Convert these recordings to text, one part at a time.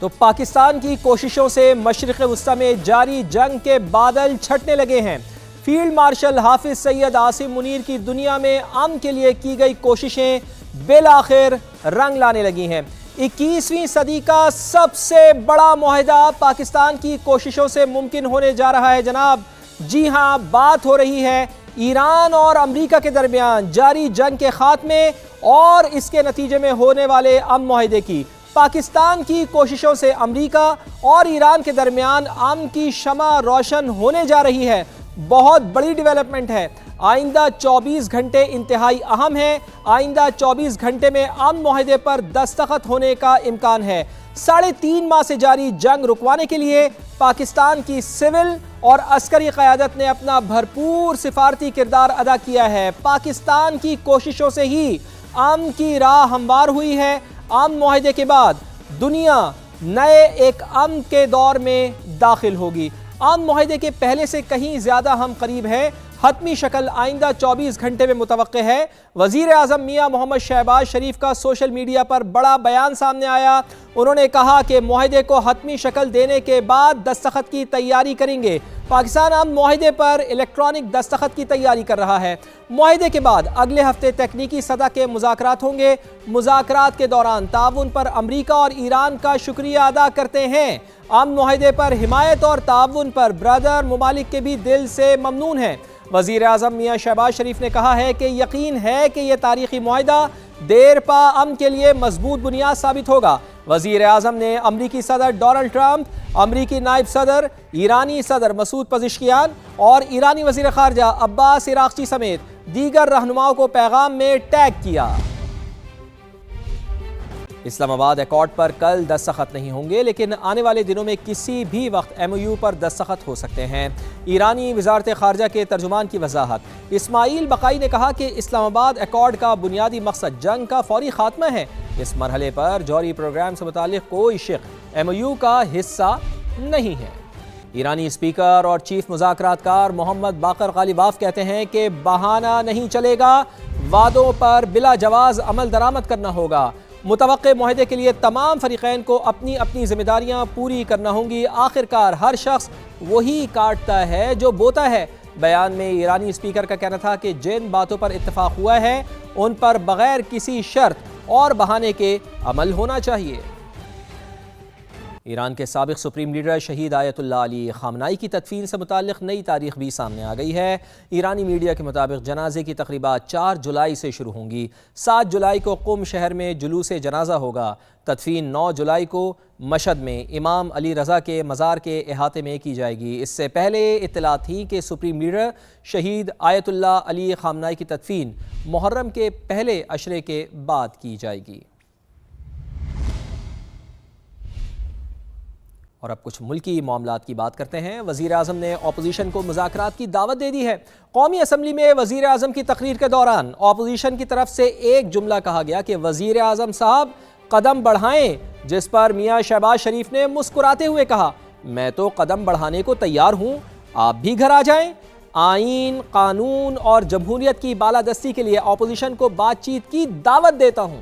تو پاکستان کی کوششوں سے مشرق وسطی میں جاری جنگ کے بادل چھٹنے لگے ہیں۔ فیلڈ مارشل حافظ سید عاصم منیر کی دنیا میں امن کے لیے کی گئی کوششیں بالآخر رنگ لانے لگی ہیں۔ 21ویں صدی کا سب سے بڑا معاہدہ پاکستان کی کوششوں سے ممکن ہونے جا رہا ہے جناب۔ جی ہاں، بات ہو رہی ہے ایران اور امریکہ کے درمیان جاری جنگ کے خاتمے اور اس کے نتیجے میں ہونے والے امن معاہدے کی۔ پاکستان کی کوششوں سے امریکہ اور ایران کے درمیان امن کی شمع روشن ہونے جا رہی ہے۔ بہت بڑی ڈیولپمنٹ ہے۔ آئندہ 24 گھنٹے انتہائی اہم ہیں۔ آئندہ 24 گھنٹے میں امن معاہدے پر دستخط ہونے کا امکان ہے۔ 3.5 ماہ سے جاری جنگ رکوانے کے لیے پاکستان کی سول اور عسکری قیادت نے اپنا بھرپور سفارتی کردار ادا کیا ہے۔ پاکستان کی کوششوں سے ہی امن کی راہ ہموار ہوئی ہے۔ امن معاہدے کے بعد دنیا نئے ایک امن کے دور میں داخل ہوگی۔ امن معاہدے کے پہلے سے کہیں زیادہ ہم قریب ہیں۔ حتمی شکل آئندہ 24 گھنٹے میں متوقع ہے۔ وزیر اعظم میاں محمد شہباز شریف کا سوشل میڈیا پر بڑا بیان سامنے آیا۔ انہوں نے کہا کہ معاہدے کو حتمی شکل دینے کے بعد دستخط کی تیاری کریں گے۔ پاکستان امن معاہدے پر الیکٹرانک دستخط کی تیاری کر رہا ہے۔ معاہدے کے بعد اگلے ہفتے تکنیکی سطح کے مذاکرات ہوں گے۔ مذاکرات کے دوران تعاون پر امریکہ اور ایران کا شکریہ ادا کرتے ہیں۔ امن معاہدے پر حمایت اور تعاون پر برادر ممالک کے بھی دل سے ممنون ہیں۔ وزیر اعظم میاں شہباز شریف نے کہا ہے کہ یقین ہے کہ یہ تاریخی معاہدہ دیر پا امن کے لیے مضبوط بنیاد ثابت ہوگا۔ وزیر اعظم نے امریکی صدر ڈونلڈ ٹرمپ، امریکی نائب صدر، ایرانی صدر مسعود پزشکیان اور ایرانی وزیر خارجہ عباس عراقچی سمیت دیگر رہنماؤں کو پیغام میں ٹیگ کیا۔ اسلام آباد ایکارڈ پر کل دستخط نہیں ہوں گے، لیکن آنے والے دنوں میں کسی بھی وقت ایم او یو پر دستخط ہو سکتے ہیں۔ ایرانی وزارت خارجہ کے ترجمان کی وضاحت۔ اسماعیل بقائی نے کہا کہ اسلام آباد ایکارڈ کا بنیادی مقصد جنگ کا فوری خاتمہ ہے۔ اس مرحلے پر جوہری پروگرام سے متعلق کوئی شق ایم او یو کا حصہ نہیں ہے۔ ایرانی اسپیکر اور چیف مذاکرات کار محمد باقر غالباف کہتے ہیں کہ بہانہ نہیں چلے گا، وعدوں پر بلا جواز عمل درآمد کرنا ہوگا۔ متوقع معاہدے کے لیے تمام فریقین کو اپنی اپنی ذمہ داریاں پوری کرنا ہوں گی۔ آخرکار ہر شخص وہی کاٹتا ہے جو بوتا ہے۔ بیان میں ایرانی اسپیکر کا کہنا تھا کہ جن باتوں پر اتفاق ہوا ہے ان پر بغیر کسی شرط اور بہانے کے عمل ہونا چاہیے۔ ایران کے سابق سپریم لیڈر شہید آیت اللہ علی خامنائی کی تدفین سے متعلق نئی تاریخ بھی سامنے آ گئی ہے۔ ایرانی میڈیا کے مطابق جنازے کی تقریبات 4 جولائی سے شروع ہوں گی۔ 7 جولائی کو قم شہر میں جلوس جنازہ ہوگا۔ تدفین 9 جولائی کو مشہد میں امام علی رضا کے مزار کے احاطے میں کی جائے گی۔ اس سے پہلے اطلاع تھی کہ سپریم لیڈر شہید آیت اللہ علی خامنائی کی تدفین محرم کے پہلے عشرے کے بعد کی جائے گی۔ اور اب کچھ ملکی معاملات کی بات کرتے ہیں۔ وزیر اعظم نے اپوزیشن کو مذاکرات کی دعوت دے دی ہے۔ قومی اسمبلی میں وزیر اعظم کی تقریر کے دوران اپوزیشن کی طرف سے ایک جملہ کہا گیا کہ وزیر اعظم صاحب قدم بڑھائیں، جس پر میاں شہباز شریف نے مسکراتے ہوئے کہا میں تو قدم بڑھانے کو تیار ہوں، آپ بھی گھر آ جائیں۔ آئین، قانون اور جمہوریت کی بالادستی کے لیے اپوزیشن کو بات چیت کی دعوت دیتا ہوں۔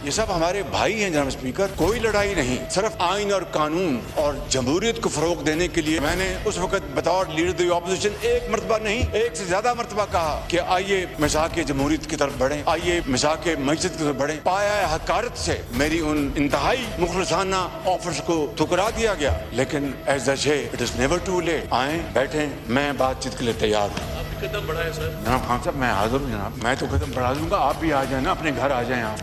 یہ سب ہمارے بھائی ہیں جناب اسپیکر، کوئی لڑائی نہیں، صرف آئین اور قانون اور جمہوریت کو فروغ دینے کے لیے میں نے اس وقت بطور لیڈر دی اپوزیشن ایک مرتبہ نہیں 1 سے زیادہ مرتبہ کہا کہ آئیے مذاق جمہوریت کی طرف بڑھیں، آئیے مذاق معیشت کی طرف بڑھیں۔ پایا حقارت سے میری ان انتہائی مخلصانہ آفرز کو ٹھکرا دیا گیا، لیکن as a say it is never too late. آئیں، بیٹھیں، میں بات چیت کے لیے تیار ہوں۔ قدم بڑھائے سر۔ جناب خان صاحب میں حاضر ہوں جناب، میں تو قدم بڑھا دوں گا، آپ بھی آ جائیں نا، اپنے گھر آ جائیں آپ۔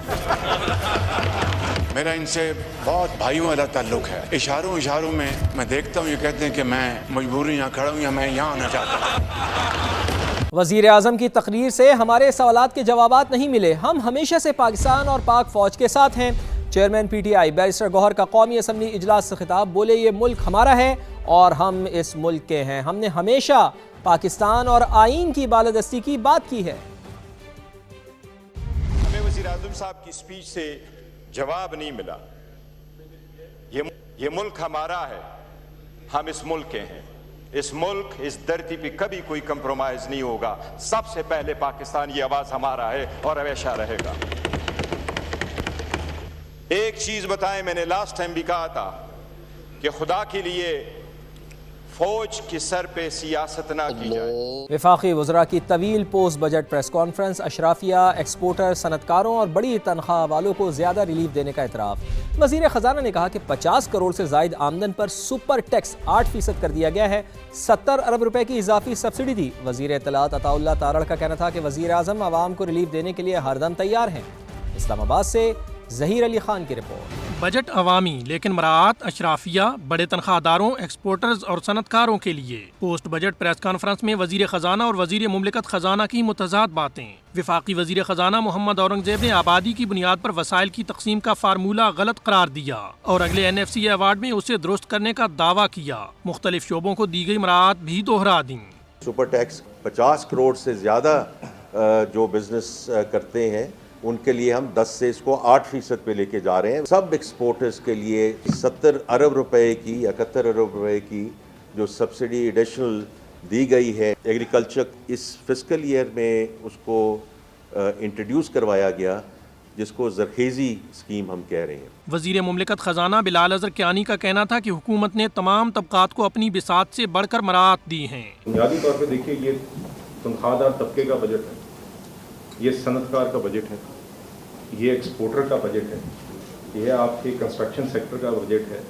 میرا ان سے بہت بھائیوں والا تعلق ہے۔ اشاروں میں میں دیکھتا ہوں یہ کہتے ہیں کہ میں مجبوری یہاں کھڑا ہوں یا میں یہاں آنا چاہتا ہوں۔ وزیر اعظم کی تقریر سے ہمارے سوالات کے جوابات نہیں ملے، ہم ہمیشہ سے پاکستان اور پاک فوج کے ساتھ ہیں۔ Chairman P T I barrister Gohar کا قومی اسمبلی اجلاس سے خطاب، بولے یہ ملک ہمارا ہے اور ہم اس ملک کے ہیں، ہم نے ہمیشہ پاکستان اور آئین کی بالادستی کی بات کی ہے۔ ہمیں وزیر اعظم صاحب کی سپیچ سے جواب نہیں ملا۔ یہ ملک ہمارا ہے، ہم اس ملک کے ہیں، اس ملک اس دھرتی پہ کبھی کوئی کمپرومائز نہیں ہوگا۔ سب سے پہلے پاکستان، یہ آواز ہمارا ہے اور ہمیشہ رہے گا۔ एक चीज बताएं, मैंने लास्ट टाइम भी कहा था कि खुदा के लिए फौज के सर पे सियासत ना की जाए। वफाकी वज़रा की तवील पोस्ट बजट प्रेस कॉन्फ्रेंस, अशराफिया, एक्सपोर्टर, सनतकारों और बड़ी तनख्वाह वालों को ज़्यादा रिलीफ देने का एतराफ़। वज़ीर ख़जाना ने कहा कि 50 करोड़ से ज़ायद आमदन पर सुपर टैक्स 8% कर दिया गया है। 70 अरब रुपए की इजाफी सब्सिडी दी। वज़ीर इत्तलात अताउल्लाह तारड़ का कहना था कि वज़ीर आज़म आवाम को रिलीफ देने के लिए हरदम तैयार हैं। इस्लामाबाद से ज़हीर अली खान की रिपोर्ट। बजट अवामी लेकिन मराआत अशराफिया, बड़े तनख्वाहदारों, एक्सपोर्टर्स और सनतकारों के लिए। पोस्ट बजट प्रेस कॉन्फ्रेंस में वजीर खजाना और वजीर मुमलिकत खजाना की मुतज़ाद बातें। विफाकी वजीर खजाना मोहम्मद औरंगजेब ने आबादी की बुनियाद पर वसाइल की तकसीम का फार्मूला गलत करार दिया और अगले NFC अवार्ड में उसे दुरुस्त करने का दावा किया। मुख्तलिफ शोबों को दी गई मराआत भी दोहरा दी। सुपर टैक्स 50 करोड़ से ज़्यादा जो बिजनेस करते हैं उनके लिए हम 10 से इसको 8% पे लेके जा रहे हैं। सब एक्सपोर्टर्स के लिए 70 अरब रुपए की, 71 अरब रुपए की जो सब्सिडी एडिशनल दी गई है एग्रीकल्चर इस फिस्कल ईयर में उसको इंट्रोड्यूस करवाया गया, जिसको ज़रखेज़ी स्कीम हम कह रहे हैं। वजीर मुमलिकत खजाना बिलाल अज़हर कियानी का कहना था कि हुकूमत ने तमाम तबकात को अपनी बिसात से बढ़कर मराहत दी हैं। बुनियादी तौर पर देखिए, ये तनख्वाहदार तबके का बजट है, ये सनतकार का बजट है, ये एक्सपोर्टर का बजट है, ये आपके कंस्ट्रक्शन सेक्टर का बजट है,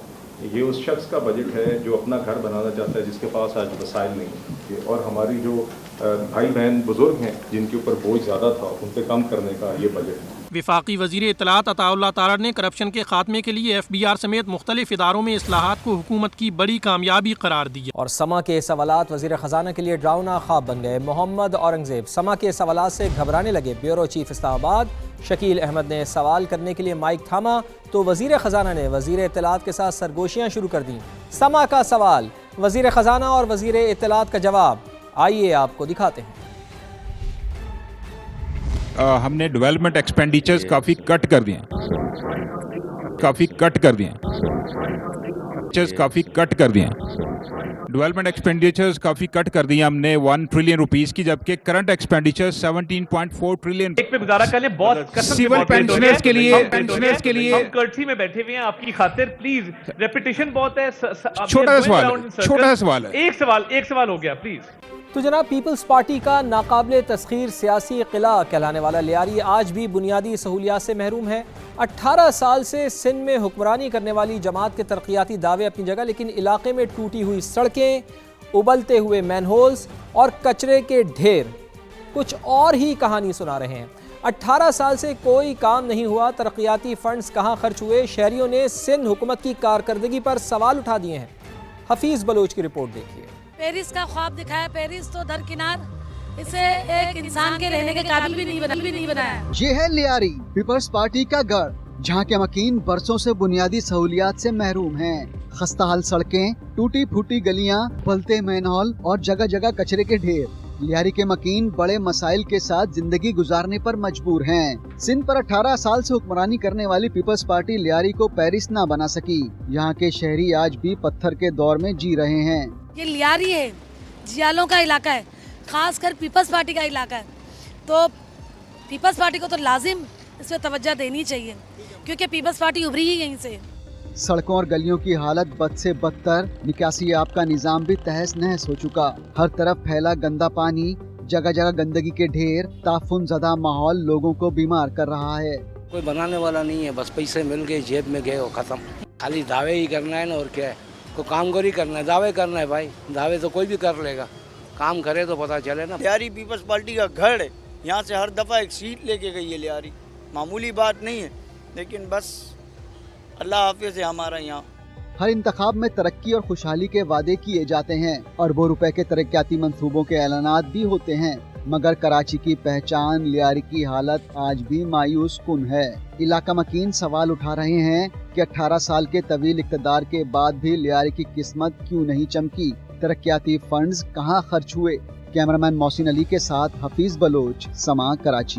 ये उस शख्स का बजट है जो अपना घर बनाना चाहता है जिसके पास आज वसाइल नहीं है, और हमारी जो भाई बहन बुजुर्ग हैं जिनके ऊपर बोझ ज़्यादा था उन पे कम करने का ये बजट है। विफाकी वजीर इत्तलात अताउल्लाह तारड़ ने करप्शन के खात्मे के लिए FBR समेत मुख्तलिफ इदारों में इस्लाहात को हुकूमत की बड़ी कामयाबी करार दिया। और समा के सवालात वजीर खजाना के लिए ड्राउना ख्वाब बन गए। मोहम्मद औरंगजेब समा के सवालात से घबराने लगे। ब्यूरो चीफ इस्लामाबाद शकील अहमद ने सवाल करने के लिए माइक थामा तो वजीर खजाना ने वजीर इत्तलात के साथ सरगोशियां शुरू कर दी। समा का सवाल, वजीर खजाना और वजीर इत्तलात का जवाब, आइए आपको दिखाते हैं। हमने डेवलपमेंट एक्सपेंडिचर्स काफ़ी कट कर दिए, डेवलपमेंट एक्सपेंडिचर्स काफ़ी कट कर दिए हमने 1 ट्रिलियन रुपीस की, जबकि करंट एक्सपेंडिचर 17.4 ट्रिलियन। एक पे गुजारा कर ले, बहुत सिविल पेंशनर्स के लिए हम कर्सी में बैठे हुए हैं आपकी खातिर, प्लीज रेपिटेशन बहुत है। छोटा सा सवाल है, एक सवाल हो गया प्लीज। तो जनाब, पीपल्स पार्टी का नाकाबिले तस्खीर सियासी किला कहलाने वाला लियारी आज भी बुनियादी सहूलियात से महरूम है। 18 साल से सिंध में हुक्मरानी करने वाली जमात के तरक्याती दावे अपनी जगह, लेकिन इलाके में टूटी हुई सड़कें, उबलते हुए मैनहोल्स और कचरे के ढेर कुछ और ही कहानी सुना रहे हैं। 18 साल से कोई काम नहीं हुआ, तरक्याती फंड्स कहाँ खर्च हुए? शहरियों ने सिंध हुकूमत की कारकर्दगी पर सवाल उठा दिए हैं। हफीज बलोच की रिपोर्ट देखिए। पेरिस का ख्वाब दिखाया, पेरिस तो दरकिनार, इसे एक इंसान के रहने के काबिल भी नहीं बनाया। ये है लियारी, पीपल्स पार्टी का गढ़, जहाँ के मकीन बरसों से बुनियादी सहूलियात से महरूम हैं। खस्ताहाल सड़कें, टूटी फूटी गलियाँ, पलते मैनहॉल और जगह जगह कचरे के ढेर। लियारी के मकीन बड़े मसाइल के साथ जिंदगी गुजारने पर मजबूर हैं। सिंध पर 18 साल से हुक्मरानी करने वाली पीपल्स पार्टी लियारी को पेरिस ना बना सकी। यहाँ के शहरी आज भी पत्थर के दौर में जी रहे हैं। ये लियारी है, जियालों का इलाका है, खासकर पीपल्स पार्टी का इलाका है, तो पीपल्स पार्टी को तो लाजिम इस पर तवज्जो देनी चाहिए, क्योंकि पीपल्स पार्टी उभरी ही यहीं से। सड़कों और गलियों की हालत बद से बदतर, निकासी आब का निजाम भी तहस नहस हो चुका। हर तरफ फैला गंदा पानी, जगह जगह गंदगी के ढेर, ताफुन ज़दा माहौल लोगों को बीमार कर रहा है। कोई बनाने वाला नहीं है, बस पैसे मिल गए जेब में गए और खत्म। खाली दावे ही करना है ना, और क्या है, को कामगोरी करना है, दावे करना है भाई। दावे तो कोई भी कर लेगा, काम करे तो पता चले ना। लियारी पीपल्स पार्टी का घर है, यहाँ से हर दफ़ा एक सीट लेके गई है लियारी। मामूली बात नहीं है, लेकिन बस अल्लाह हाफिज़ है हमारा यहाँ। हर इंतखाब में तरक्की और खुशहाली के वादे किए जाते हैं, अरबों रुपए के तरक्याती मंसूबों के ऐलानात भी होते हैं, मगर कराची की पहचान लियारी की हालत आज भी मायूस कुन है। इलाका मकीन सवाल उठा रहे हैं कि 18 साल के तवील इक़्तिदार के बाद भी लियारी की किस्मत क्यों नहीं चमकी, तरक्याती फंड्स कहाँ खर्च हुए। कैमरामैन मोहसिन अली के साथ हफीज बलोच, समा, कराची।